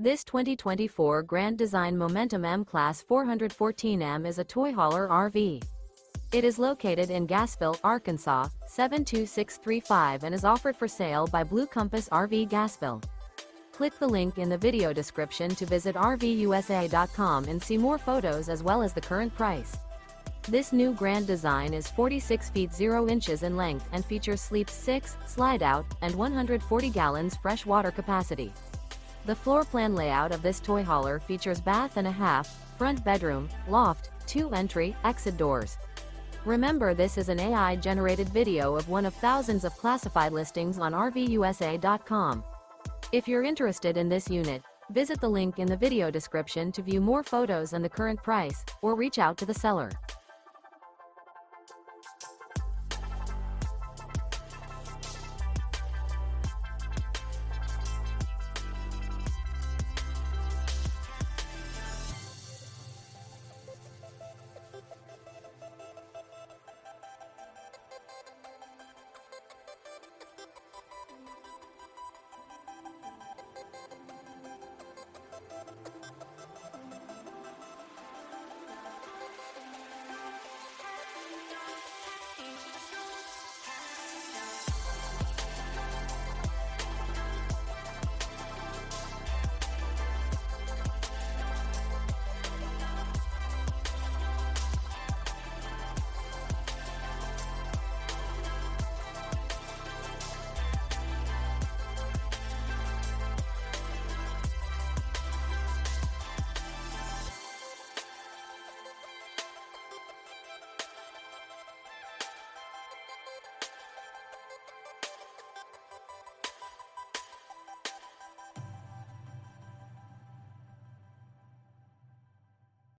This 2024 Grand Design Momentum M-Class 414M is a toy hauler RV. It is located in Gassville, Arkansas, 72635 and is offered for sale by Blue Compass RV Gassville. Click the link in the video description to visit RVUSA.com and see more photos as well as the current price. This new Grand Design is 46 feet 0 inches in length and features Sleep 6, Slideout, and 140 gallons fresh water capacity. The floor plan layout of this toy hauler features bath and a half, front bedroom, loft, 2 entry, exit doors. Remember, this is an AI-generated video of one of thousands of classified listings on RVUSA.com. If you're interested in this unit, visit the link in the video description to view more photos and the current price, or reach out to the seller.